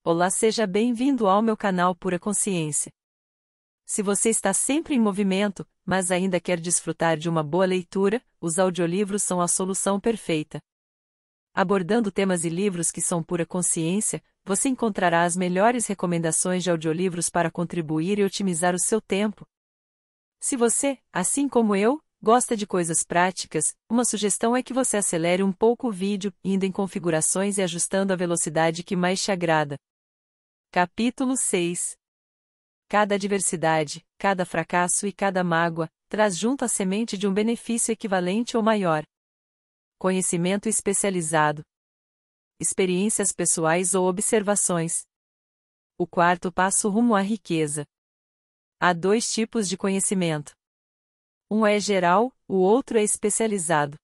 Olá, seja bem-vindo ao meu canal Pura Consciência. Se você está sempre em movimento, mas ainda quer desfrutar de uma boa leitura, os audiolivros são a solução perfeita. Abordando temas e livros que são pura consciência, você encontrará as melhores recomendações de audiolivros para contribuir e otimizar o seu tempo. Se você, assim como eu, gosta de coisas práticas, uma sugestão é que você acelere um pouco o vídeo, indo em configurações e ajustando a velocidade que mais te agrada. Capítulo 6. Cada adversidade, cada fracasso e cada mágoa, traz junto a semente de um benefício equivalente ou maior. Conhecimento especializado. Experiências pessoais ou observações. O quarto passo rumo à riqueza. Há dois tipos de conhecimento. Um é geral, o outro é especializado.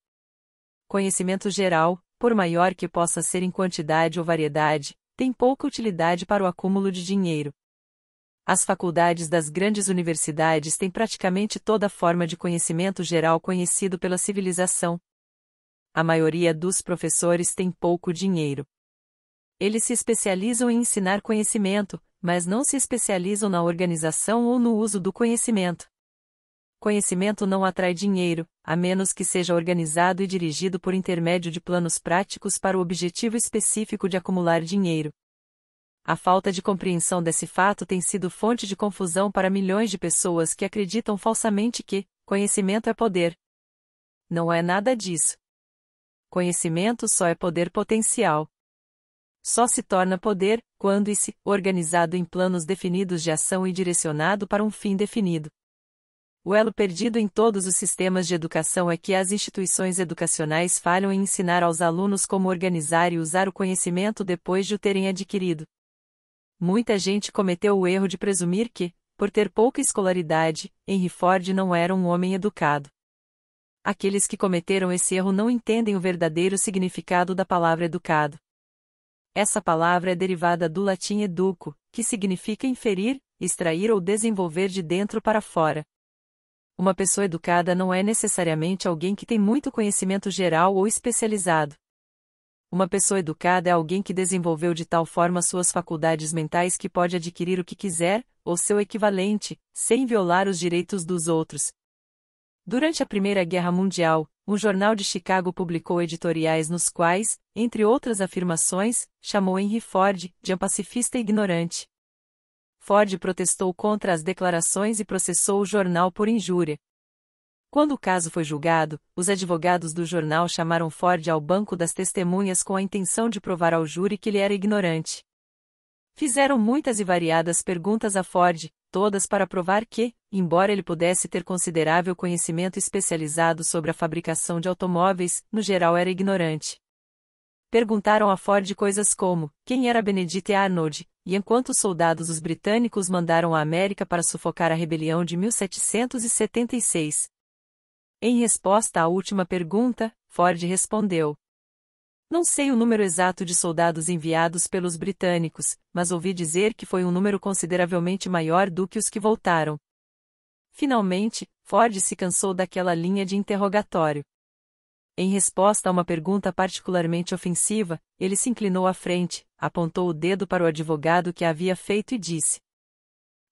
Conhecimento geral, por maior que possa ser em quantidade ou variedade, tem pouca utilidade para o acúmulo de dinheiro. As faculdades das grandes universidades têm praticamente toda forma de conhecimento geral conhecido pela civilização. A maioria dos professores tem pouco dinheiro. Eles se especializam em ensinar conhecimento, mas não se especializam na organização ou no uso do conhecimento. Conhecimento não atrai dinheiro, a menos que seja organizado e dirigido por intermédio de planos práticos para o objetivo específico de acumular dinheiro. A falta de compreensão desse fato tem sido fonte de confusão para milhões de pessoas que acreditam falsamente que conhecimento é poder. Não é nada disso. Conhecimento só é poder potencial. Só se torna poder quando organizado em planos definidos de ação e direcionado para um fim definido. O elo perdido em todos os sistemas de educação é que as instituições educacionais falham em ensinar aos alunos como organizar e usar o conhecimento depois de o terem adquirido. Muita gente cometeu o erro de presumir que, por ter pouca escolaridade, Henry Ford não era um homem educado. Aqueles que cometeram esse erro não entendem o verdadeiro significado da palavra educado. Essa palavra é derivada do latim educo, que significa inferir, extrair ou desenvolver de dentro para fora. Uma pessoa educada não é necessariamente alguém que tem muito conhecimento geral ou especializado. Uma pessoa educada é alguém que desenvolveu de tal forma suas faculdades mentais que pode adquirir o que quiser, ou seu equivalente, sem violar os direitos dos outros. Durante a Primeira Guerra Mundial, um jornal de Chicago publicou editoriais nos quais, entre outras afirmações, chamou Henry Ford de um pacifista ignorante. Ford protestou contra as declarações e processou o jornal por injúria. Quando o caso foi julgado, os advogados do jornal chamaram Ford ao banco das testemunhas com a intenção de provar ao júri que ele era ignorante. Fizeram muitas e variadas perguntas a Ford, todas para provar que, embora ele pudesse ter considerável conhecimento especializado sobre a fabricação de automóveis, no geral era ignorante. Perguntaram a Ford coisas como, quem era Benedict Arnold, e enquanto soldados os britânicos mandaram a América para sufocar a rebelião de 1776. Em resposta à última pergunta, Ford respondeu: não sei o número exato de soldados enviados pelos britânicos, mas ouvi dizer que foi um número consideravelmente maior do que os que voltaram. Finalmente, Ford se cansou daquela linha de interrogatório. Em resposta a uma pergunta particularmente ofensiva, ele se inclinou à frente, apontou o dedo para o advogado que a havia feito e disse: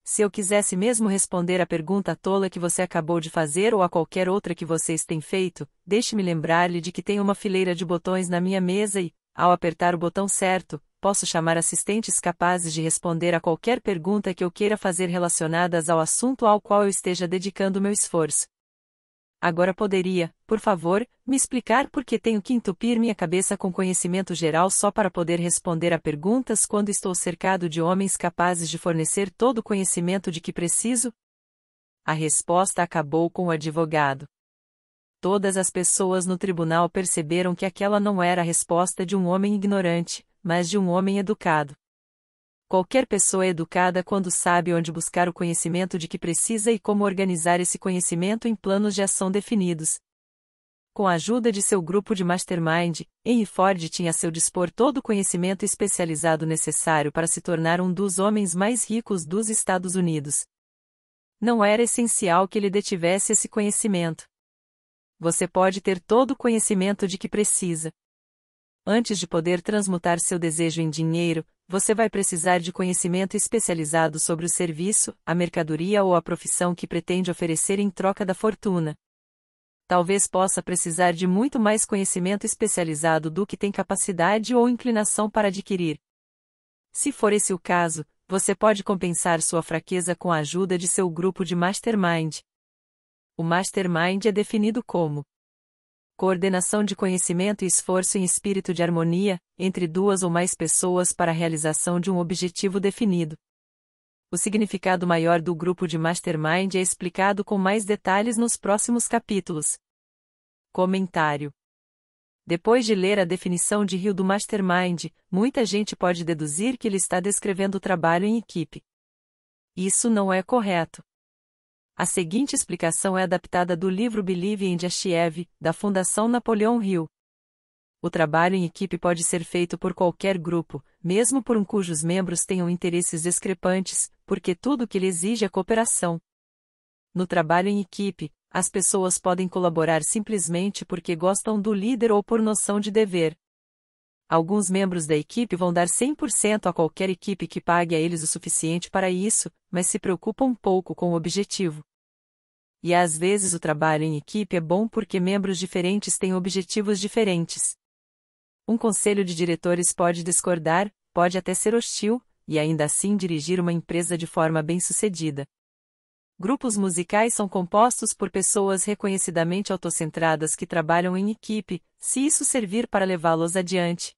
se eu quisesse mesmo responder à pergunta tola que você acabou de fazer ou a qualquer outra que vocês têm feito, deixe-me lembrar-lhe de que tenho uma fileira de botões na minha mesa e, ao apertar o botão certo, posso chamar assistentes capazes de responder a qualquer pergunta que eu queira fazer relacionadas ao assunto ao qual eu esteja dedicando meu esforço. Agora poderia, por favor, me explicar por que tenho que entupir minha cabeça com conhecimento geral só para poder responder a perguntas quando estou cercado de homens capazes de fornecer todo o conhecimento de que preciso? A resposta acabou com o advogado. Todas as pessoas no tribunal perceberam que aquela não era a resposta de um homem ignorante, mas de um homem educado. Qualquer pessoa é educada quando sabe onde buscar o conhecimento de que precisa e como organizar esse conhecimento em planos de ação definidos. Com a ajuda de seu grupo de mastermind, Henry Ford tinha a seu dispor todo o conhecimento especializado necessário para se tornar um dos homens mais ricos dos Estados Unidos. Não era essencial que ele detivesse esse conhecimento. Você pode ter todo o conhecimento de que precisa. Antes de poder transmutar seu desejo em dinheiro, você vai precisar de conhecimento especializado sobre o serviço, a mercadoria ou a profissão que pretende oferecer em troca da fortuna. Talvez possa precisar de muito mais conhecimento especializado do que tem capacidade ou inclinação para adquirir. Se for esse o caso, você pode compensar sua fraqueza com a ajuda de seu grupo de mastermind. O mastermind é definido como coordenação de conhecimento e esforço em espírito de harmonia, entre duas ou mais pessoas para a realização de um objetivo definido. O significado maior do grupo de mastermind é explicado com mais detalhes nos próximos capítulos. Comentário. Depois de ler a definição de Hill do mastermind, muita gente pode deduzir que ele está descrevendo o trabalho em equipe. Isso não é correto. A seguinte explicação é adaptada do livro Believe in Achieve, da Fundação Napoleon Hill. O trabalho em equipe pode ser feito por qualquer grupo, mesmo por um cujos membros tenham interesses discrepantes, porque tudo o que ele exige é cooperação. No trabalho em equipe, as pessoas podem colaborar simplesmente porque gostam do líder ou por noção de dever. Alguns membros da equipe vão dar 100% a qualquer equipe que pague a eles o suficiente para isso, mas se preocupam um pouco com o objetivo. E às vezes o trabalho em equipe é bom porque membros diferentes têm objetivos diferentes. Um conselho de diretores pode discordar, pode até ser hostil, e ainda assim dirigir uma empresa de forma bem-sucedida. Grupos musicais são compostos por pessoas reconhecidamente autocentradas que trabalham em equipe, se isso servir para levá-los adiante.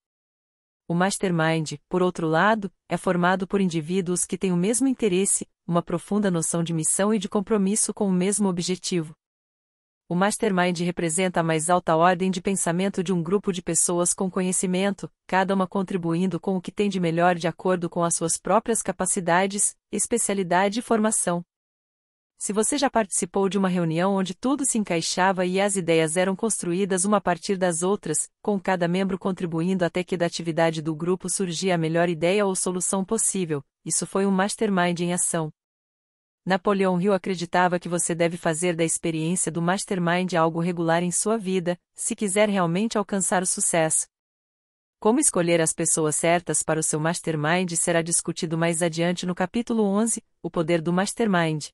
O mastermind, por outro lado, é formado por indivíduos que têm o mesmo interesse, uma profunda noção de missão e de compromisso com o mesmo objetivo. O mastermind representa a mais alta ordem de pensamento de um grupo de pessoas com conhecimento, cada uma contribuindo com o que tem de melhor de acordo com as suas próprias capacidades, especialidade e formação. Se você já participou de uma reunião onde tudo se encaixava e as ideias eram construídas uma a partir das outras, com cada membro contribuindo até que da atividade do grupo surgia a melhor ideia ou solução possível, isso foi um mastermind em ação. Napoleon Hill acreditava que você deve fazer da experiência do mastermind algo regular em sua vida, se quiser realmente alcançar o sucesso. Como escolher as pessoas certas para o seu mastermind será discutido mais adiante no capítulo 11, o poder do mastermind.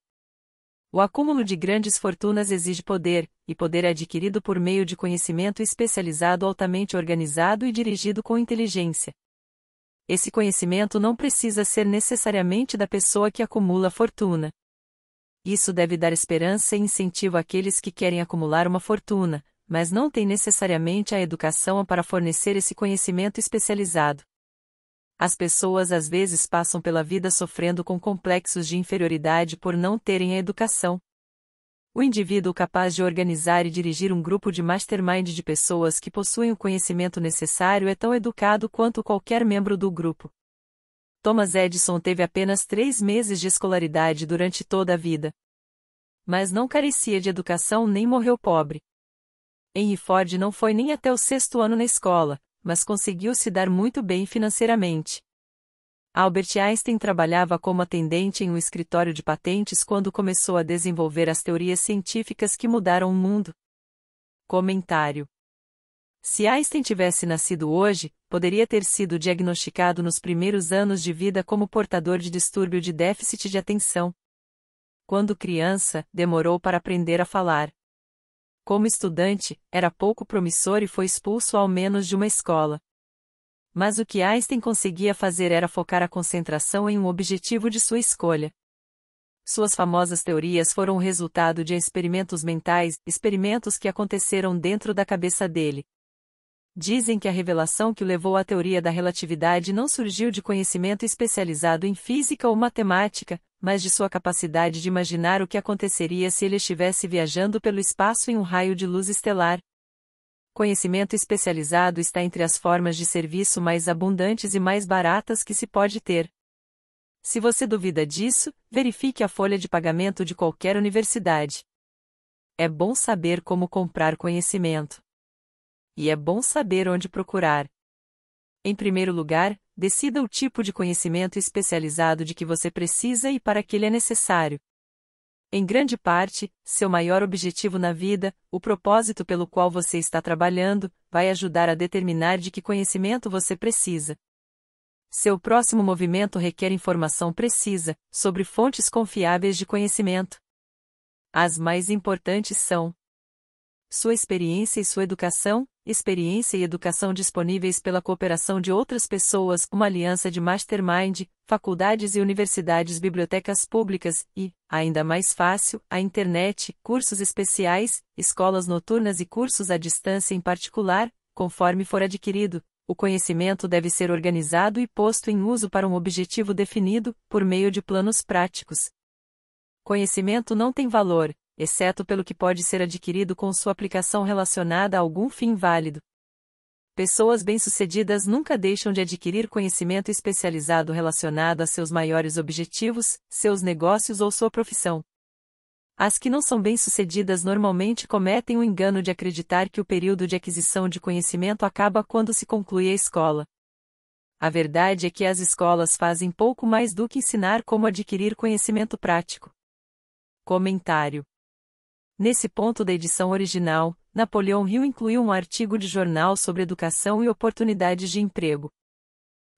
O acúmulo de grandes fortunas exige poder, e poder é adquirido por meio de conhecimento especializado altamente organizado e dirigido com inteligência. Esse conhecimento não precisa ser necessariamente da pessoa que acumula fortuna. Isso deve dar esperança e incentivo àqueles que querem acumular uma fortuna, mas não têm necessariamente a educação para fornecer esse conhecimento especializado. As pessoas às vezes passam pela vida sofrendo com complexos de inferioridade por não terem a educação. O indivíduo capaz de organizar e dirigir um grupo de mastermind de pessoas que possuem o conhecimento necessário é tão educado quanto qualquer membro do grupo. Thomas Edison teve apenas 3 meses de escolaridade durante toda a vida. Mas não carecia de educação nem morreu pobre. Henry Ford não foi nem até o 6º ano na escola, mas conseguiu se dar muito bem financeiramente. Albert Einstein trabalhava como atendente em um escritório de patentes quando começou a desenvolver as teorias científicas que mudaram o mundo. Comentário. Se Einstein tivesse nascido hoje, poderia ter sido diagnosticado nos primeiros anos de vida como portador de distúrbio de déficit de atenção. Quando criança, demorou para aprender a falar. Como estudante, era pouco promissor e foi expulso ao menos de uma escola. Mas o que Einstein conseguia fazer era focar a concentração em um objetivo de sua escolha. Suas famosas teorias foram o resultado de experimentos mentais, experimentos que aconteceram dentro da cabeça dele. Dizem que a revelação que o levou à teoria da relatividade não surgiu de conhecimento especializado em física ou matemática, mas de sua capacidade de imaginar o que aconteceria se ele estivesse viajando pelo espaço em um raio de luz estelar. Conhecimento especializado está entre as formas de serviço mais abundantes e mais baratas que se pode ter. Se você duvida disso, verifique a folha de pagamento de qualquer universidade. É bom saber como comprar conhecimento. E é bom saber onde procurar. Em primeiro lugar, decida o tipo de conhecimento especializado de que você precisa e para que ele é necessário. Em grande parte, seu maior objetivo na vida, o propósito pelo qual você está trabalhando, vai ajudar a determinar de que conhecimento você precisa. Seu próximo movimento requer informação precisa, sobre fontes confiáveis de conhecimento. As mais importantes são: sua experiência e sua educação, experiência e educação disponíveis pela cooperação de outras pessoas, uma aliança de mastermind, faculdades e universidades, bibliotecas públicas e, ainda mais fácil, a internet, cursos especiais, escolas noturnas e cursos à distância em particular, conforme for adquirido. O conhecimento deve ser organizado e posto em uso para um objetivo definido, por meio de planos práticos. Conhecimento não tem valor, exceto pelo que pode ser adquirido com sua aplicação relacionada a algum fim válido. Pessoas bem-sucedidas nunca deixam de adquirir conhecimento especializado relacionado a seus maiores objetivos, seus negócios ou sua profissão. As que não são bem-sucedidas normalmente cometem o engano de acreditar que o período de aquisição de conhecimento acaba quando se conclui a escola. A verdade é que as escolas fazem pouco mais do que ensinar como adquirir conhecimento prático. Comentário. Nesse ponto da edição original, Napoleão Hill incluiu um artigo de jornal sobre educação e oportunidades de emprego.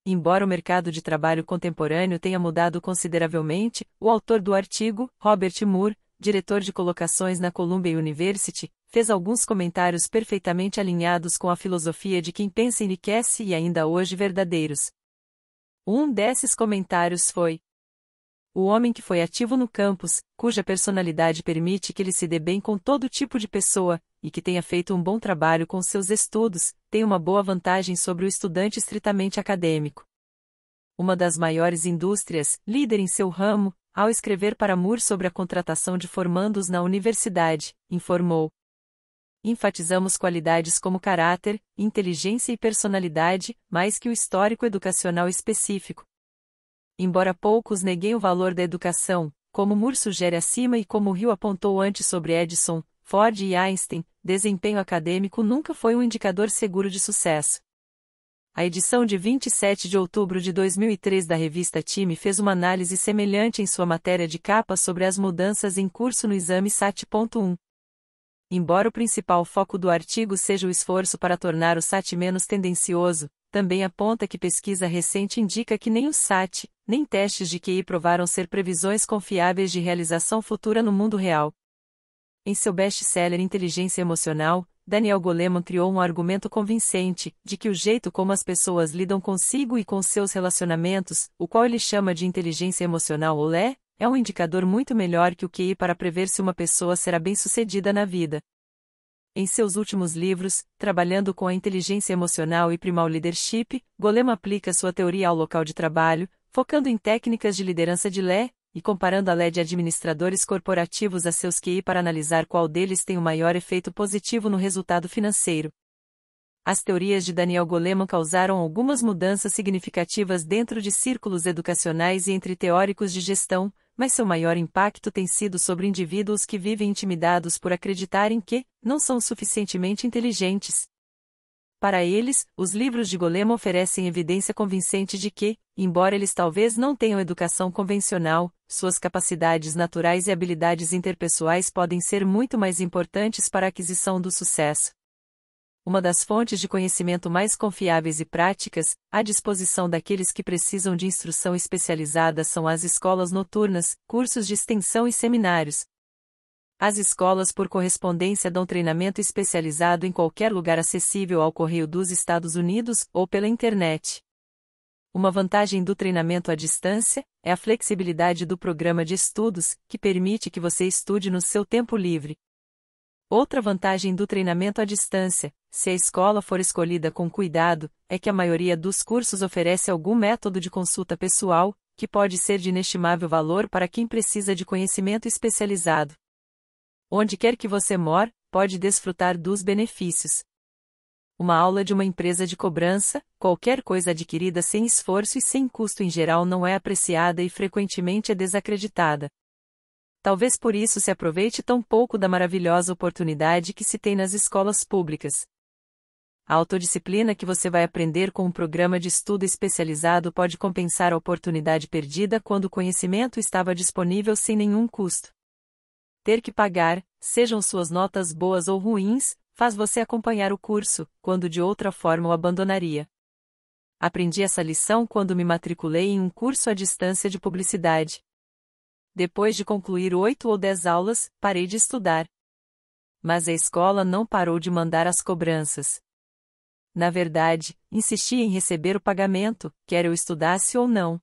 Embora o mercado de trabalho contemporâneo tenha mudado consideravelmente, o autor do artigo, Robert Moore, diretor de colocações na Columbia University, fez alguns comentários perfeitamente alinhados com a filosofia de quem pensa enriquece e ainda hoje verdadeiros. Um desses comentários foi: o homem que foi ativo no campus, cuja personalidade permite que ele se dê bem com todo tipo de pessoa, e que tenha feito um bom trabalho com seus estudos, tem uma boa vantagem sobre o estudante estritamente acadêmico. Uma das maiores indústrias, líder em seu ramo, ao escrever para Moore sobre a contratação de formandos na universidade, informou: enfatizamos qualidades como caráter, inteligência e personalidade, mais que o histórico educacional específico. Embora poucos neguem o valor da educação, como Moore sugere acima e como Hill apontou antes sobre Edison, Ford e Einstein, desempenho acadêmico nunca foi um indicador seguro de sucesso. A edição de 27 de outubro de 2003 da revista Time fez uma análise semelhante em sua matéria de capa sobre as mudanças em curso no exame SAT.1. Embora o principal foco do artigo seja o esforço para tornar o SAT menos tendencioso, também aponta que pesquisa recente indica que nem o SAT, nem testes de QI provaram ser previsões confiáveis de realização futura no mundo real. Em seu best-seller Inteligência Emocional, Daniel Goleman criou um argumento convincente, de que o jeito como as pessoas lidam consigo e com seus relacionamentos, o qual ele chama de inteligência emocional ou LE, é um indicador muito melhor que o QI para prever se uma pessoa será bem-sucedida na vida. Em seus últimos livros, Trabalhando com a Inteligência Emocional e Primal Leadership, Goleman aplica sua teoria ao local de trabalho, focando em técnicas de liderança de LE, e comparando a LE de administradores corporativos a seus QI para analisar qual deles tem o maior efeito positivo no resultado financeiro. As teorias de Daniel Goleman causaram algumas mudanças significativas dentro de círculos educacionais e entre teóricos de gestão, mas seu maior impacto tem sido sobre indivíduos que vivem intimidados por acreditarem que não são suficientemente inteligentes. Para eles, os livros de Goleman oferecem evidência convincente de que, embora eles talvez não tenham educação convencional, suas capacidades naturais e habilidades interpessoais podem ser muito mais importantes para a aquisição do sucesso. Uma das fontes de conhecimento mais confiáveis e práticas, à disposição daqueles que precisam de instrução especializada são as escolas noturnas, cursos de extensão e seminários. As escolas por correspondência dão treinamento especializado em qualquer lugar acessível ao correio dos Estados Unidos ou pela internet. Uma vantagem do treinamento à distância é a flexibilidade do programa de estudos, que permite que você estude no seu tempo livre. Outra vantagem do treinamento à distância, se a escola for escolhida com cuidado, é que a maioria dos cursos oferece algum método de consulta pessoal, que pode ser de inestimável valor para quem precisa de conhecimento especializado. Onde quer que você mora, pode desfrutar dos benefícios. Uma aula de uma empresa de cobrança, qualquer coisa adquirida sem esforço e sem custo em geral não é apreciada e frequentemente é desacreditada. Talvez por isso se aproveite tão pouco da maravilhosa oportunidade que se tem nas escolas públicas. A autodisciplina que você vai aprender com um programa de estudo especializado pode compensar a oportunidade perdida quando o conhecimento estava disponível sem nenhum custo. Ter que pagar, sejam suas notas boas ou ruins, faz você acompanhar o curso, quando de outra forma o abandonaria. Aprendi essa lição quando me matriculei em um curso à distância de publicidade. Depois de concluir 8 ou 10 aulas, parei de estudar. Mas a escola não parou de mandar as cobranças. Na verdade, insistia em receber o pagamento, quer eu estudasse ou não.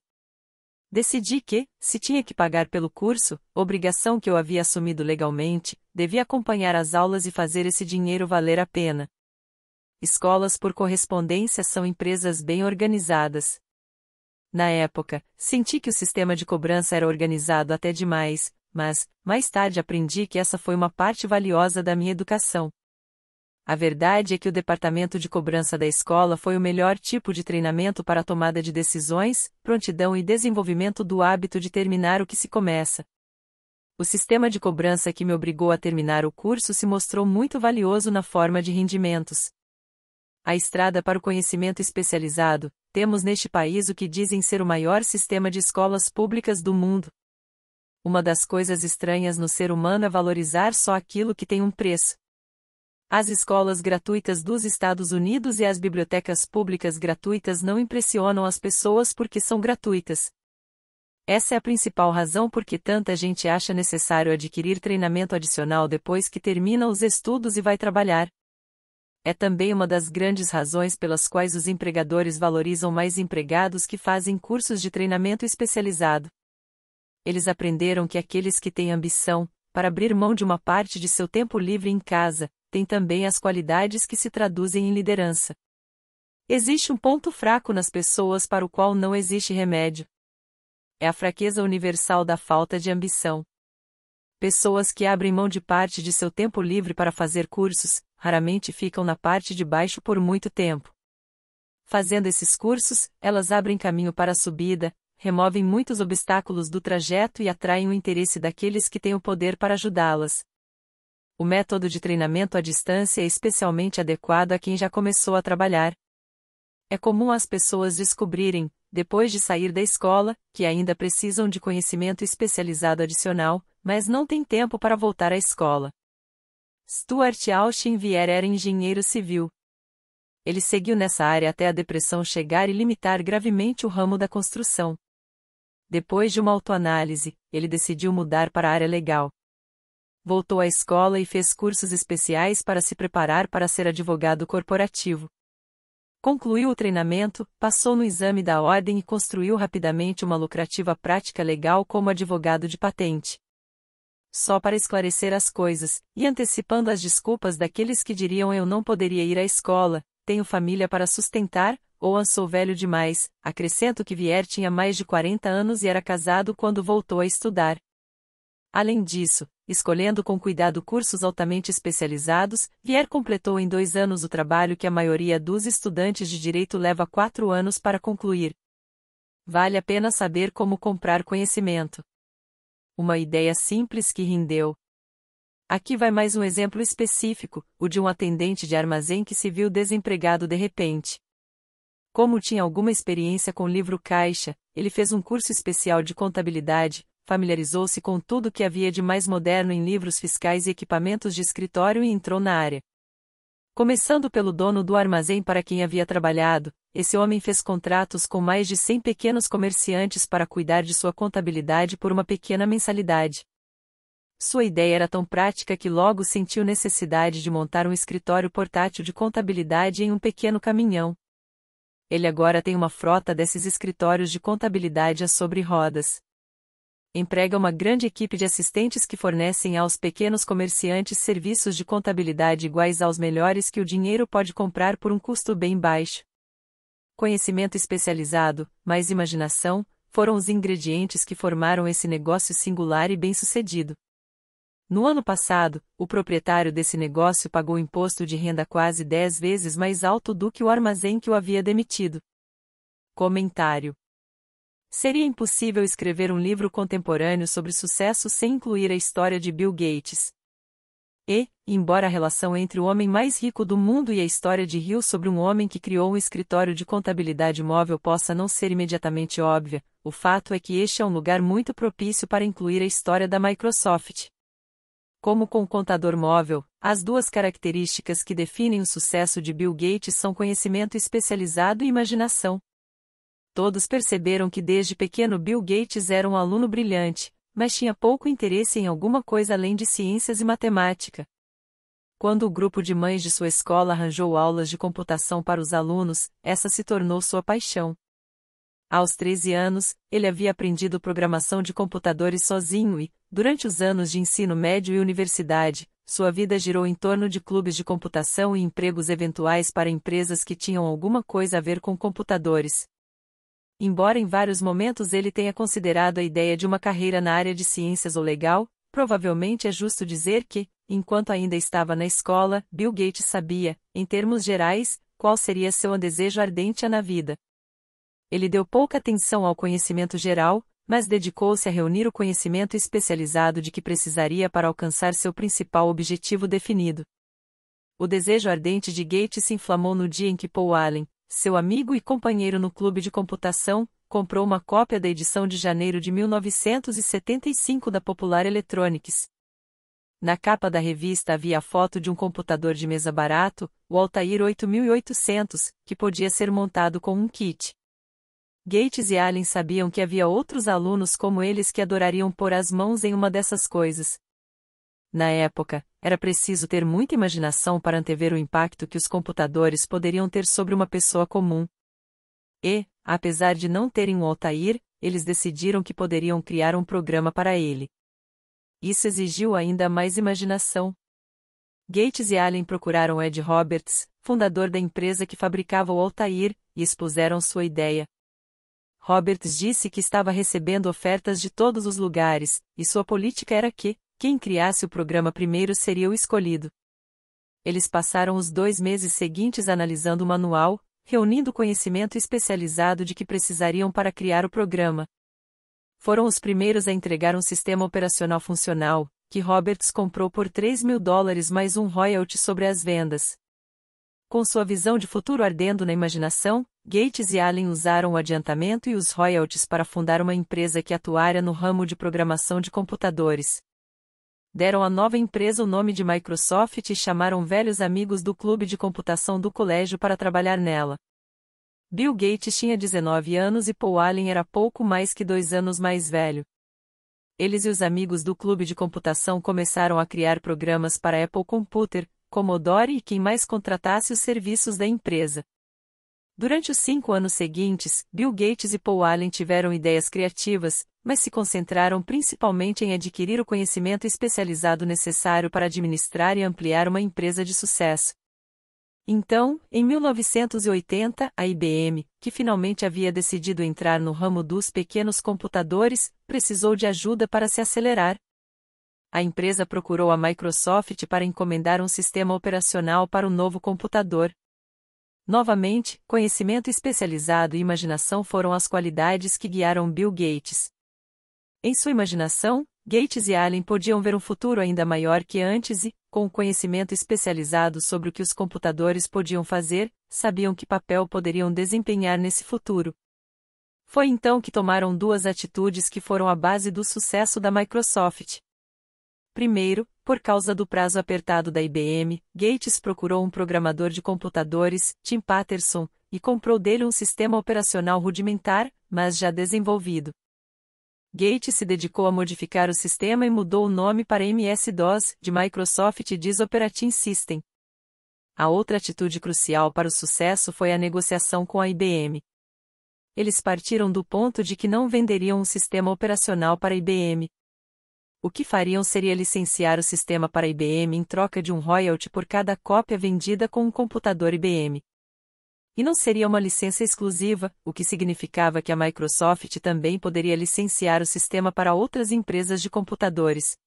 Decidi que, se tinha que pagar pelo curso, obrigação que eu havia assumido legalmente, devia acompanhar as aulas e fazer esse dinheiro valer a pena. Escolas por correspondência são empresas bem organizadas. Na época, senti que o sistema de cobrança era organizado até demais, mas, mais tarde aprendi que essa foi uma parte valiosa da minha educação. A verdade é que o departamento de cobrança da escola foi o melhor tipo de treinamento para a tomada de decisões, prontidão e desenvolvimento do hábito de terminar o que se começa. O sistema de cobrança que me obrigou a terminar o curso se mostrou muito valioso na forma de rendimentos. A estrada para o conhecimento especializado, temos neste país o que dizem ser o maior sistema de escolas públicas do mundo. Uma das coisas estranhas no ser humano é valorizar só aquilo que tem um preço. As escolas gratuitas dos Estados Unidos e as bibliotecas públicas gratuitas não impressionam as pessoas porque são gratuitas. Essa é a principal razão por que tanta gente acha necessário adquirir treinamento adicional depois que termina os estudos e vai trabalhar. É também uma das grandes razões pelas quais os empregadores valorizam mais empregados que fazem cursos de treinamento especializado. Eles aprenderam que aqueles que têm ambição, para abrir mão de uma parte de seu tempo livre em casa, têm também as qualidades que se traduzem em liderança. Existe um ponto fraco nas pessoas para o qual não existe remédio. É a fraqueza universal da falta de ambição. Pessoas que abrem mão de parte de seu tempo livre para fazer cursos, raramente ficam na parte de baixo por muito tempo. Fazendo esses cursos, elas abrem caminho para a subida, removem muitos obstáculos do trajeto e atraem o interesse daqueles que têm o poder para ajudá-las. O método de treinamento à distância é especialmente adequado a quem já começou a trabalhar. É comum as pessoas descobrirem, depois de sair da escola, que ainda precisam de conhecimento especializado adicional, mas não têm tempo para voltar à escola. Stuart Austin Vieira era engenheiro civil. Ele seguiu nessa área até a depressão chegar e limitar gravemente o ramo da construção. Depois de uma autoanálise, ele decidiu mudar para a área legal. Voltou à escola e fez cursos especiais para se preparar para ser advogado corporativo. Concluiu o treinamento, passou no exame da ordem e construiu rapidamente uma lucrativa prática legal como advogado de patente. Só para esclarecer as coisas, e antecipando as desculpas daqueles que diriam eu não poderia ir à escola, tenho família para sustentar, ou sou velho demais, acrescento que Vieira tinha mais de 40 anos e era casado quando voltou a estudar. Além disso, escolhendo com cuidado cursos altamente especializados, Vieira completou em 2 anos o trabalho que a maioria dos estudantes de direito leva 4 anos para concluir. Vale a pena saber como comprar conhecimento. Uma ideia simples que rendeu. Aqui vai mais um exemplo específico, o de um atendente de armazém que se viu desempregado de repente. Como tinha alguma experiência com livro caixa, ele fez um curso especial de contabilidade, familiarizou-se com tudo o que havia de mais moderno em livros fiscais e equipamentos de escritório e entrou na área. Começando pelo dono do armazém para quem havia trabalhado, esse homem fez contratos com mais de 100 pequenos comerciantes para cuidar de sua contabilidade por uma pequena mensalidade. Sua ideia era tão prática que logo sentiu necessidade de montar um escritório portátil de contabilidade em um pequeno caminhão. Ele agora tem uma frota desses escritórios de contabilidade a sobre rodas. Emprega uma grande equipe de assistentes que fornecem aos pequenos comerciantes serviços de contabilidade iguais aos melhores que o dinheiro pode comprar por um custo bem baixo. Conhecimento especializado, mais imaginação, foram os ingredientes que formaram esse negócio singular e bem-sucedido. No ano passado, o proprietário desse negócio pagou imposto de renda quase 10 vezes mais alto do que o armazém que o havia demitido. Comentário: seria impossível escrever um livro contemporâneo sobre sucesso sem incluir a história de Bill Gates. E, embora a relação entre o homem mais rico do mundo e a história de Hill sobre um homem que criou um escritório de contabilidade móvel possa não ser imediatamente óbvia, o fato é que este é um lugar muito propício para incluir a história da Microsoft. Como com o contador móvel, as duas características que definem o sucesso de Bill Gates são conhecimento especializado e imaginação. Todos perceberam que desde pequeno Bill Gates era um aluno brilhante, mas tinha pouco interesse em alguma coisa além de ciências e matemática. Quando o grupo de mães de sua escola arranjou aulas de computação para os alunos, essa se tornou sua paixão. Aos 13 anos, ele havia aprendido programação de computadores sozinho e, durante os anos de ensino médio e universidade, sua vida girou em torno de clubes de computação e empregos eventuais para empresas que tinham alguma coisa a ver com computadores. Embora em vários momentos ele tenha considerado a ideia de uma carreira na área de ciências ou legal, provavelmente é justo dizer que, enquanto ainda estava na escola, Bill Gates sabia, em termos gerais, qual seria seu desejo ardente na vida. Ele deu pouca atenção ao conhecimento geral, mas dedicou-se a reunir o conhecimento especializado de que precisaria para alcançar seu principal objetivo definido. O desejo ardente de Gates se inflamou no dia em que Paul Allen, seu amigo e companheiro no clube de computação, comprou uma cópia da edição de janeiro de 1975 da Popular Electronics. Na capa da revista havia a foto de um computador de mesa barato, o Altair 8800, que podia ser montado com um kit. Gates e Allen sabiam que havia outros alunos como eles que adorariam pôr as mãos em uma dessas coisas. Na época, era preciso ter muita imaginação para antever o impacto que os computadores poderiam ter sobre uma pessoa comum. E, apesar de não terem um Altair, eles decidiram que poderiam criar um programa para ele. Isso exigiu ainda mais imaginação. Gates e Allen procuraram Ed Roberts, fundador da empresa que fabricava o Altair, e expuseram sua ideia. Roberts disse que estava recebendo ofertas de todos os lugares, e sua política era que, quem criasse o programa primeiro seria o escolhido. Eles passaram os 2 meses seguintes analisando o manual, reunindo o conhecimento especializado de que precisariam para criar o programa. Foram os primeiros a entregar um sistema operacional funcional, que Roberts comprou por $3.000 mais um royalty sobre as vendas. Com sua visão de futuro ardendo na imaginação, Gates e Allen usaram o adiantamento e os royalties para fundar uma empresa que atuara no ramo de programação de computadores. Deram à nova empresa o nome de Microsoft e chamaram velhos amigos do clube de computação do colégio para trabalhar nela. Bill Gates tinha 19 anos e Paul Allen era pouco mais que 2 anos mais velho. Eles e os amigos do clube de computação começaram a criar programas para Apple Computer, Commodore e quem mais contratasse os serviços da empresa. Durante os 5 anos seguintes, Bill Gates e Paul Allen tiveram ideias criativas, mas se concentraram principalmente em adquirir o conhecimento especializado necessário para administrar e ampliar uma empresa de sucesso. Então, em 1980, a IBM, que finalmente havia decidido entrar no ramo dos pequenos computadores, precisou de ajuda para se acelerar. A empresa procurou a Microsoft para encomendar um sistema operacional para o novo computador. Novamente, conhecimento especializado e imaginação foram as qualidades que guiaram Bill Gates. Em sua imaginação, Gates e Allen podiam ver um futuro ainda maior que antes e, com o conhecimento especializado sobre o que os computadores podiam fazer, sabiam que papel poderiam desempenhar nesse futuro. Foi então que tomaram 2 atitudes que foram a base do sucesso da Microsoft. Primeiro, por causa do prazo apertado da IBM, Gates procurou um programador de computadores, Tim Paterson, e comprou dele um sistema operacional rudimentar, mas já desenvolvido. Gates se dedicou a modificar o sistema e mudou o nome para MS-DOS, de Microsoft Disk Operating System. A outra atitude crucial para o sucesso foi a negociação com a IBM. Eles partiram do ponto de que não venderiam um sistema operacional para a IBM. O que fariam seria licenciar o sistema para a IBM em troca de um royalty por cada cópia vendida com um computador IBM. E não seria uma licença exclusiva, o que significava que a Microsoft também poderia licenciar o sistema para outras empresas de computadores.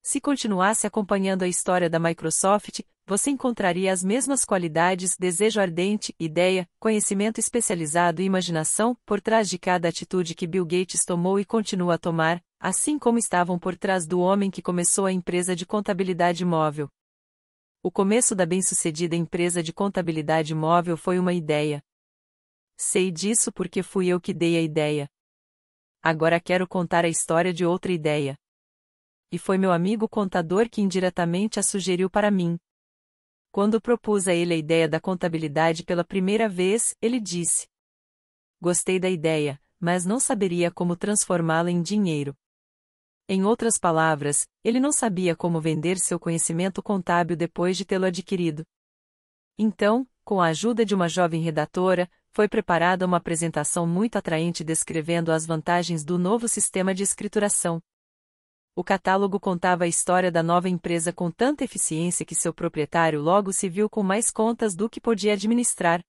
Se continuasse acompanhando a história da Microsoft, você encontraria as mesmas qualidades, desejo ardente, ideia, conhecimento especializado e imaginação por trás de cada atitude que Bill Gates tomou e continua a tomar, assim como estavam por trás do homem que começou a empresa de contabilidade móvel. O começo da bem-sucedida empresa de contabilidade móvel foi uma ideia. Sei disso porque fui eu que dei a ideia. Agora quero contar a história de outra ideia. E foi meu amigo contador que indiretamente a sugeriu para mim. Quando propus a ele a ideia da contabilidade pela primeira vez, ele disse: gostei da ideia, mas não saberia como transformá-la em dinheiro. Em outras palavras, ele não sabia como vender seu conhecimento contábil depois de tê-lo adquirido. Então, com a ajuda de uma jovem redatora, foi preparada uma apresentação muito atraente descrevendo as vantagens do novo sistema de escrituração. O catálogo contava a história da nova empresa com tanta eficiência que seu proprietário logo se viu com mais contas do que podia administrar.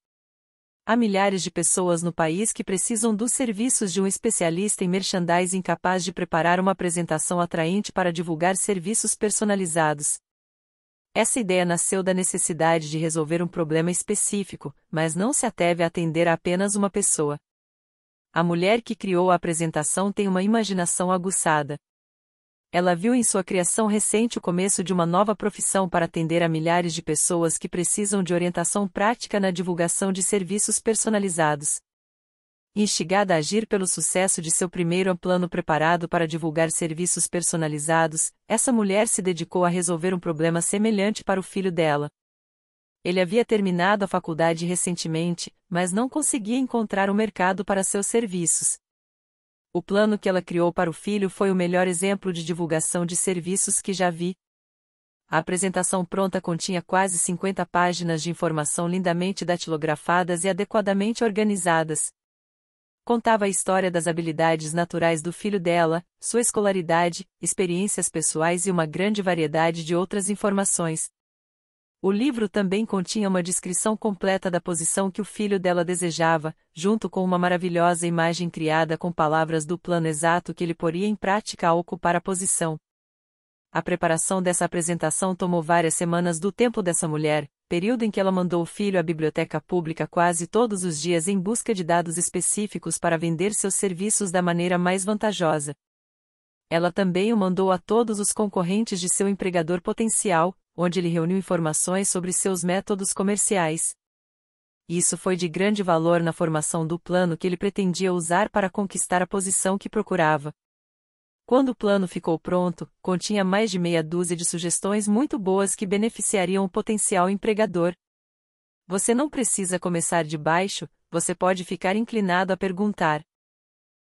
Há milhares de pessoas no país que precisam dos serviços de um especialista em merchandising capaz de preparar uma apresentação atraente para divulgar serviços personalizados. Essa ideia nasceu da necessidade de resolver um problema específico, mas não se ateve a atender a apenas uma pessoa. A mulher que criou a apresentação tem uma imaginação aguçada. Ela viu em sua criação recente o começo de uma nova profissão para atender a milhares de pessoas que precisam de orientação prática na divulgação de serviços personalizados. Instigada a agir pelo sucesso de seu primeiro plano preparado para divulgar serviços personalizados, essa mulher se dedicou a resolver um problema semelhante para o filho dela. Ele havia terminado a faculdade recentemente, mas não conseguia encontrar um mercado para seus serviços. O plano que ela criou para o filho foi o melhor exemplo de divulgação de serviços que já vi. A apresentação pronta continha quase 50 páginas de informação lindamente datilografadas e adequadamente organizadas. Contava a história das habilidades naturais do filho dela, sua escolaridade, experiências pessoais e uma grande variedade de outras informações. O livro também continha uma descrição completa da posição que o filho dela desejava, junto com uma maravilhosa imagem criada com palavras do plano exato que ele poria em prática ao ocupar a posição. A preparação dessa apresentação tomou várias semanas do tempo dessa mulher, período em que ela mandou o filho à biblioteca pública quase todos os dias em busca de dados específicos para vender seus serviços da maneira mais vantajosa. Ela também o mandou a todos os concorrentes de seu empregador potencial, onde ele reuniu informações sobre seus métodos comerciais. Isso foi de grande valor na formação do plano que ele pretendia usar para conquistar a posição que procurava. Quando o plano ficou pronto, continha mais de meia dúzia de sugestões muito boas que beneficiariam o potencial empregador. Você não precisa começar de baixo, você pode ficar inclinado a perguntar: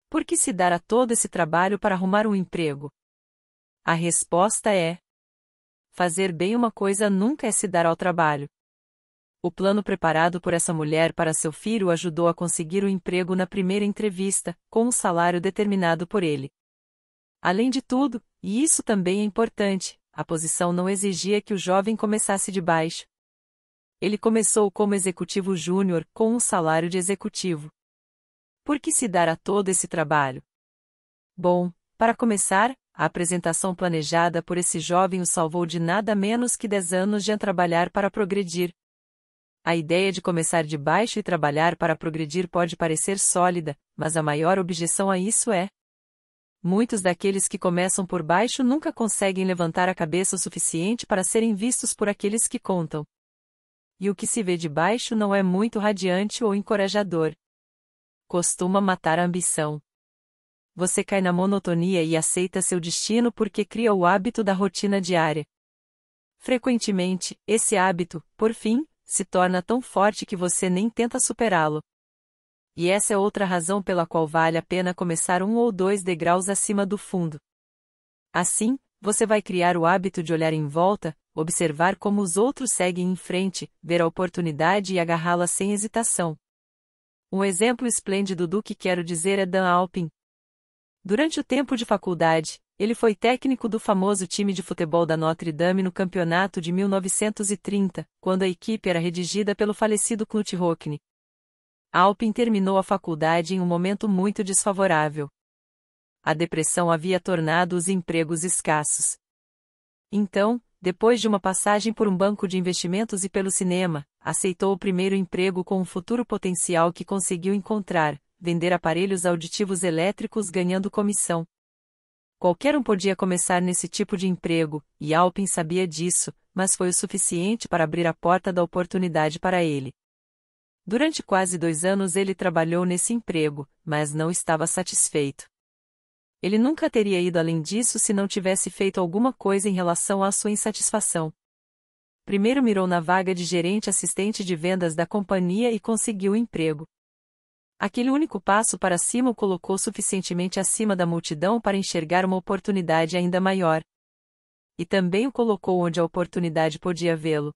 por que se dar a todo esse trabalho para arrumar um emprego? A resposta é: fazer bem uma coisa nunca é se dar ao trabalho. O plano preparado por essa mulher para seu filho ajudou a conseguir o emprego na primeira entrevista, com um salário determinado por ele. Além de tudo, e isso também é importante, a posição não exigia que o jovem começasse de baixo. Ele começou como executivo júnior, com um salário de executivo. Por que se dar a todo esse trabalho? Bom, para começar, a apresentação planejada por esse jovem o salvou de nada menos que 10 anos de trabalhar para progredir. A ideia de começar de baixo e trabalhar para progredir pode parecer sólida, mas a maior objeção a isso é: muitos daqueles que começam por baixo nunca conseguem levantar a cabeça o suficiente para serem vistos por aqueles que contam. E o que se vê de baixo não é muito radiante ou encorajador. Costuma matar a ambição. Você cai na monotonia e aceita seu destino porque cria o hábito da rotina diária. Frequentemente, esse hábito, por fim, se torna tão forte que você nem tenta superá-lo. E essa é outra razão pela qual vale a pena começar 1 ou 2 degraus acima do fundo. Assim, você vai criar o hábito de olhar em volta, observar como os outros seguem em frente, ver a oportunidade e agarrá-la sem hesitação. Um exemplo esplêndido do que quero dizer é Dan Alpin. Durante o tempo de faculdade, ele foi técnico do famoso time de futebol da Notre Dame no campeonato de 1930, quando a equipe era redigida pelo falecido Knut Rockne. Alpin terminou a faculdade em um momento muito desfavorável. A depressão havia tornado os empregos escassos. Então, depois de uma passagem por um banco de investimentos e pelo cinema, aceitou o primeiro emprego com um futuro potencial que conseguiu encontrar: vender aparelhos auditivos elétricos ganhando comissão. Qualquer um podia começar nesse tipo de emprego, e Alpin sabia disso, mas foi o suficiente para abrir a porta da oportunidade para ele. Durante quase 2 anos ele trabalhou nesse emprego, mas não estava satisfeito. Ele nunca teria ido além disso se não tivesse feito alguma coisa em relação à sua insatisfação. Primeiro mirou na vaga de gerente assistente de vendas da companhia e conseguiu o emprego. Aquele único passo para cima o colocou suficientemente acima da multidão para enxergar uma oportunidade ainda maior. E também o colocou onde a oportunidade podia vê-lo.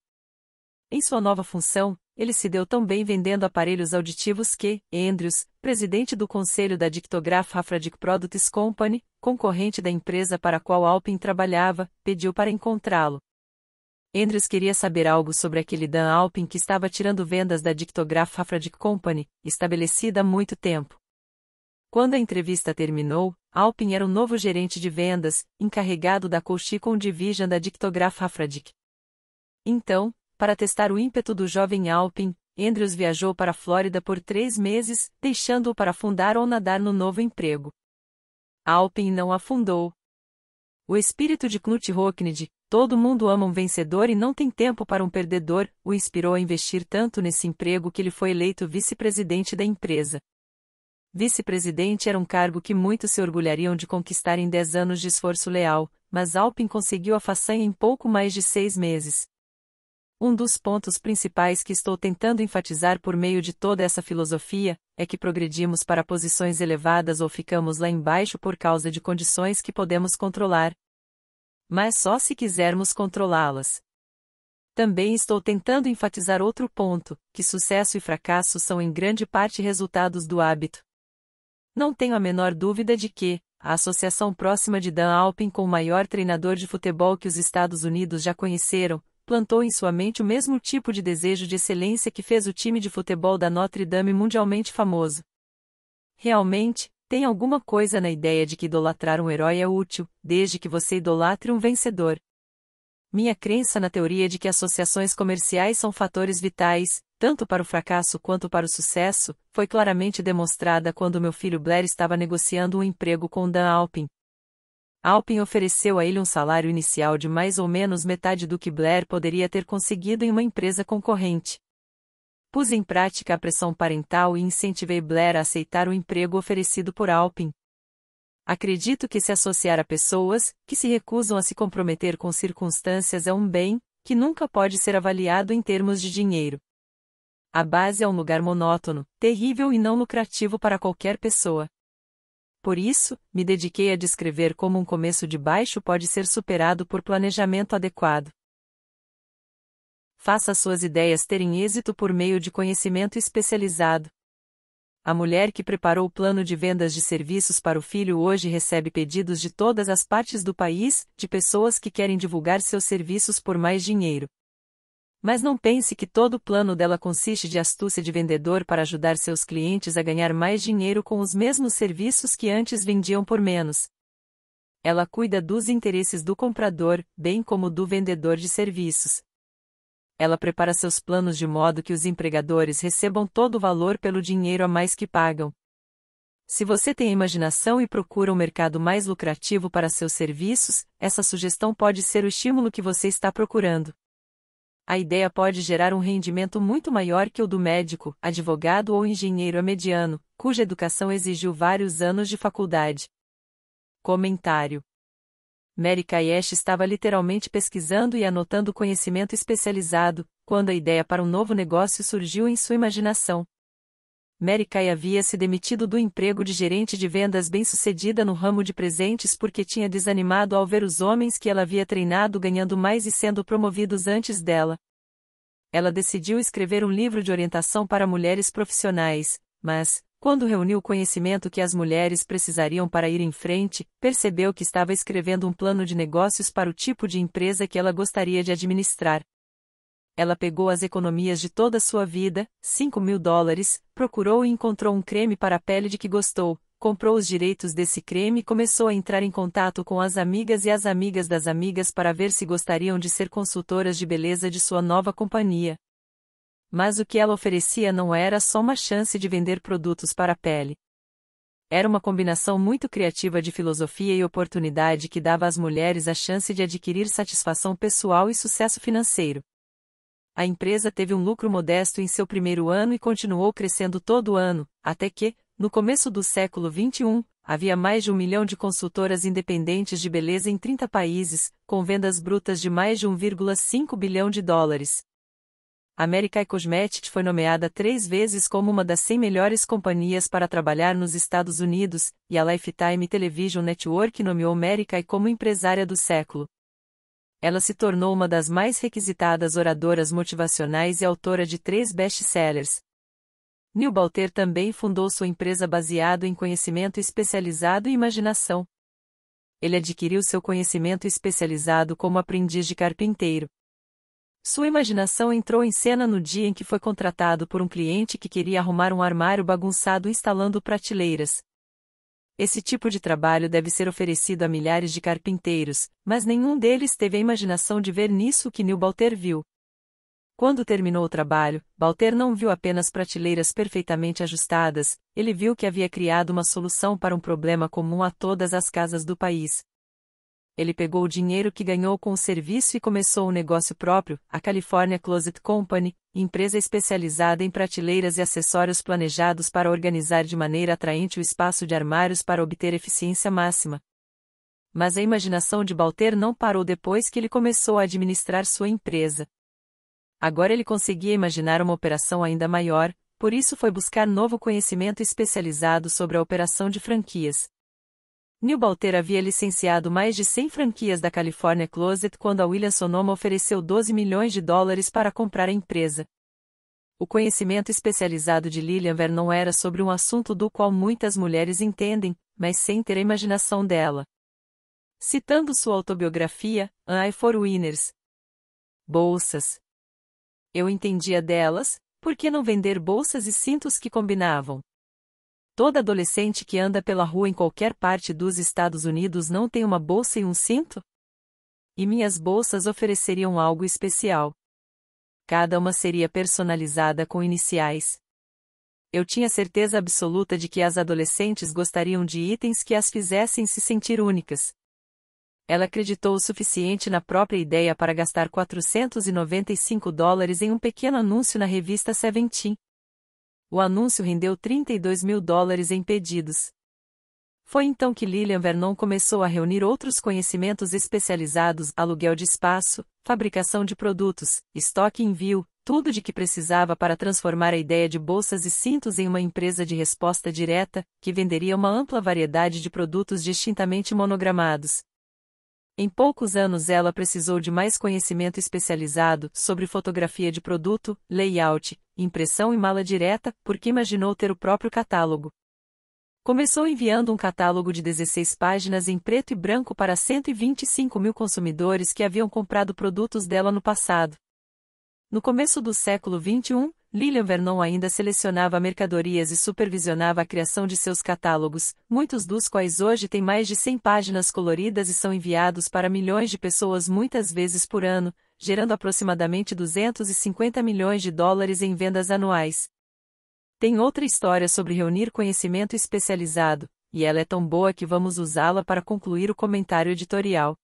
Em sua nova função, ele se deu tão bem vendendo aparelhos auditivos que, Andrews, presidente do conselho da Dictograph Hafradic Products Company, concorrente da empresa para a qual Alpin trabalhava, pediu para encontrá-lo. Andrews queria saber algo sobre aquele Dan Alpin que estava tirando vendas da Dictograph Hafradic Company, estabelecida há muito tempo. Quando a entrevista terminou, Alpin era o novo gerente de vendas, encarregado da Cochicon Division da Dictograph Hafradic. Então, para testar o ímpeto do jovem Alpin, Andrews viajou para a Flórida por 3 meses, deixando-o para afundar ou nadar no novo emprego. Alpin não afundou. O espírito de Knut Rockne, todo mundo ama um vencedor e não tem tempo para um perdedor, o inspirou a investir tanto nesse emprego que ele foi eleito vice-presidente da empresa. Vice-presidente era um cargo que muitos se orgulhariam de conquistar em 10 anos de esforço leal, mas Alpin conseguiu a façanha em pouco mais de 6 meses. Um dos pontos principais que estou tentando enfatizar por meio de toda essa filosofia é que progredimos para posições elevadas ou ficamos lá embaixo por causa de condições que podemos controlar. Mas só se quisermos controlá-las. Também estou tentando enfatizar outro ponto, que sucesso e fracasso são em grande parte resultados do hábito. Não tenho a menor dúvida de que a associação próxima de Dan Alpin com o maior treinador de futebol que os Estados Unidos já conheceram, plantou em sua mente o mesmo tipo de desejo de excelência que fez o time de futebol da Notre Dame mundialmente famoso. Realmente, tem alguma coisa na ideia de que idolatrar um herói é útil, desde que você idolatre um vencedor. Minha crença na teoria de que associações comerciais são fatores vitais, tanto para o fracasso quanto para o sucesso, foi claramente demonstrada quando meu filho Blair estava negociando um emprego com Dan Alpin. Alpin ofereceu a ele um salário inicial de mais ou menos metade do que Blair poderia ter conseguido em uma empresa concorrente. Pus em prática a pressão parental e incentivei Blair a aceitar o emprego oferecido por Alpin. Acredito que se associar a pessoas que se recusam a se comprometer com circunstâncias é um bem que nunca pode ser avaliado em termos de dinheiro. A base é um lugar monótono, terrível e não lucrativo para qualquer pessoa. Por isso, me dediquei a descrever como um começo de baixo pode ser superado por planejamento adequado. Faça suas ideias terem êxito por meio de conhecimento especializado. A mulher que preparou o plano de vendas de serviços para o filho hoje recebe pedidos de todas as partes do país, de pessoas que querem divulgar seus serviços por mais dinheiro. Mas não pense que todo o plano dela consiste de astúcia de vendedor para ajudar seus clientes a ganhar mais dinheiro com os mesmos serviços que antes vendiam por menos. Ela cuida dos interesses do comprador, bem como do vendedor de serviços. Ela prepara seus planos de modo que os empregadores recebam todo o valor pelo dinheiro a mais que pagam. Se você tem imaginação e procura um mercado mais lucrativo para seus serviços, essa sugestão pode ser o estímulo que você está procurando. A ideia pode gerar um rendimento muito maior que o do médico, advogado ou engenheiro mediano, cuja educação exigiu vários anos de faculdade. Comentário. Mary Kayesh estava literalmente pesquisando e anotando conhecimento especializado, quando a ideia para um novo negócio surgiu em sua imaginação. Mary Kay havia se demitido do emprego de gerente de vendas bem-sucedida no ramo de presentes porque tinha desanimado ao ver os homens que ela havia treinado ganhando mais e sendo promovidos antes dela. Ela decidiu escrever um livro de orientação para mulheres profissionais, mas, quando reuniu o conhecimento que as mulheres precisariam para ir em frente, percebeu que estava escrevendo um plano de negócios para o tipo de empresa que ela gostaria de administrar. Ela pegou as economias de toda a sua vida, $5.000, procurou e encontrou um creme para a pele de que gostou, comprou os direitos desse creme e começou a entrar em contato com as amigas e as amigas das amigas para ver se gostariam de ser consultoras de beleza de sua nova companhia. Mas o que ela oferecia não era só uma chance de vender produtos para a pele. Era uma combinação muito criativa de filosofia e oportunidade que dava às mulheres a chance de adquirir satisfação pessoal e sucesso financeiro. A empresa teve um lucro modesto em seu primeiro ano e continuou crescendo todo ano, até que, no começo do século XXI, havia mais de 1 milhão de consultoras independentes de beleza em 30 países, com vendas brutas de mais de $1,5 bilhão. A America's Cosmetics foi nomeada 3 vezes como uma das 100 melhores companhias para trabalhar nos Estados Unidos, e a Lifetime Television Network nomeou America's como empresária do século. Ela se tornou uma das mais requisitadas oradoras motivacionais e autora de 3 best-sellers. Neil Balter também fundou sua empresa baseado em conhecimento especializado e imaginação. Ele adquiriu seu conhecimento especializado como aprendiz de carpinteiro. Sua imaginação entrou em cena no dia em que foi contratado por um cliente que queria arrumar um armário bagunçado instalando prateleiras. Esse tipo de trabalho deve ser oferecido a milhares de carpinteiros, mas nenhum deles teve a imaginação de ver nisso o que Neil Balter viu. Quando terminou o trabalho, Balter não viu apenas prateleiras perfeitamente ajustadas, ele viu que havia criado uma solução para um problema comum a todas as casas do país. Ele pegou o dinheiro que ganhou com o serviço e começou um negócio próprio, a California Closet Company, empresa especializada em prateleiras e acessórios planejados para organizar de maneira atraente o espaço de armários para obter eficiência máxima. Mas a imaginação de Balter não parou depois que ele começou a administrar sua empresa. Agora ele conseguia imaginar uma operação ainda maior, por isso foi buscar novo conhecimento especializado sobre a operação de franquias. Neil Balter havia licenciado mais de 100 franquias da California Closet quando a Williams-Sonoma ofereceu $12 milhões para comprar a empresa. O conhecimento especializado de Lillian Vernon era sobre um assunto do qual muitas mulheres entendem, mas sem ter a imaginação dela. Citando sua autobiografia, An Eye for Winners. Bolsas. Eu entendia delas, por que não vender bolsas e cintos que combinavam? Toda adolescente que anda pela rua em qualquer parte dos Estados Unidos não tem uma bolsa e um cinto? E minhas bolsas ofereceriam algo especial. Cada uma seria personalizada com iniciais. Eu tinha certeza absoluta de que as adolescentes gostariam de itens que as fizessem se sentir únicas. Ela acreditou o suficiente na própria ideia para gastar $495 em um pequeno anúncio na revista Seventeen. O anúncio rendeu $32 mil em pedidos. Foi então que Lillian Vernon começou a reunir outros conhecimentos especializados: aluguel de espaço, fabricação de produtos, estoque e envio, tudo de que precisava para transformar a ideia de bolsas e cintos em uma empresa de resposta direta, que venderia uma ampla variedade de produtos distintamente monogramados. Em poucos anos ela precisou de mais conhecimento especializado sobre fotografia de produto, layout, impressão e mala direta, porque imaginou ter o próprio catálogo. Começou enviando um catálogo de 16 páginas em preto e branco para 125 mil consumidores que haviam comprado produtos dela no passado. No começo do século XXI, Lillian Vernon ainda selecionava mercadorias e supervisionava a criação de seus catálogos, muitos dos quais hoje têm mais de 100 páginas coloridas e são enviados para milhões de pessoas muitas vezes por ano, gerando aproximadamente $250 milhões em vendas anuais. Tem outra história sobre reunir conhecimento especializado, e ela é tão boa que vamos usá-la para concluir o comentário editorial.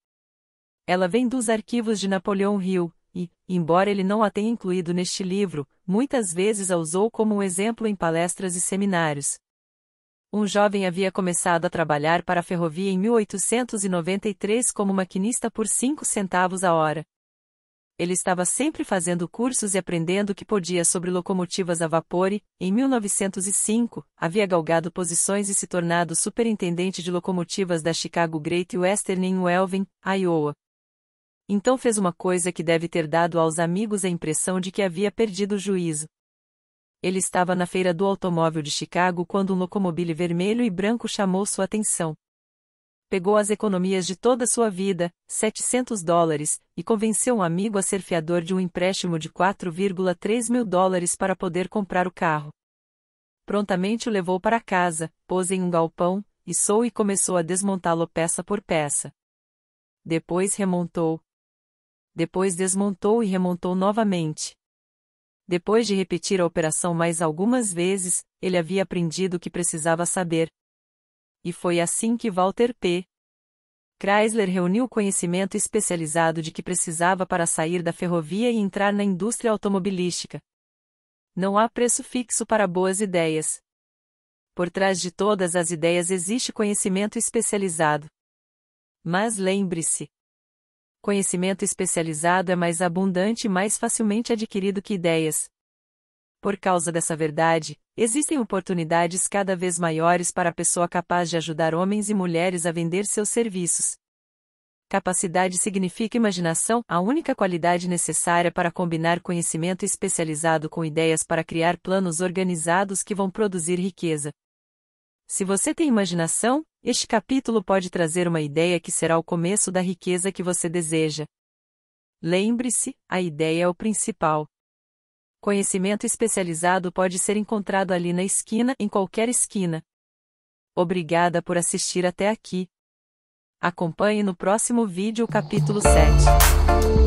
Ela vem dos arquivos de Napoleon Hill, e, embora ele não a tenha incluído neste livro, muitas vezes a usou como um exemplo em palestras e seminários. Um jovem havia começado a trabalhar para a ferrovia em 1893 como maquinista por 5 centavos a hora. Ele estava sempre fazendo cursos e aprendendo o que podia sobre locomotivas a vapor e, em 1905, havia galgado posições e se tornado superintendente de locomotivas da Chicago Great Western em Welvin, Iowa. Então fez uma coisa que deve ter dado aos amigos a impressão de que havia perdido o juízo. Ele estava na feira do automóvel de Chicago quando um locomobile vermelho e branco chamou sua atenção. Pegou as economias de toda sua vida, $700, e convenceu um amigo a ser fiador de um empréstimo de $4,3 mil para poder comprar o carro. Prontamente o levou para casa, pôs em um galpão, içou e começou a desmontá-lo peça por peça. Depois remontou. Depois desmontou e remontou novamente. Depois de repetir a operação mais algumas vezes, ele havia aprendido o que precisava saber. E foi assim que Walter P. Chrysler reuniu o conhecimento especializado de que precisava para sair da ferrovia e entrar na indústria automobilística. Não há preço fixo para boas ideias. Por trás de todas as ideias existe conhecimento especializado. Mas lembre-se: Conhecimento especializado é mais abundante e mais facilmente adquirido que ideias. Por causa dessa verdade, existem oportunidades cada vez maiores para a pessoa capaz de ajudar homens e mulheres a vender seus serviços. Capacidade significa imaginação, a única qualidade necessária para combinar conhecimento especializado com ideias para criar planos organizados que vão produzir riqueza. Se você tem imaginação, este capítulo pode trazer uma ideia que será o começo da riqueza que você deseja. Lembre-se, a ideia é o principal. Conhecimento especializado pode ser encontrado ali na esquina, em qualquer esquina. Obrigada por assistir até aqui. Acompanhe no próximo vídeo o capítulo 7.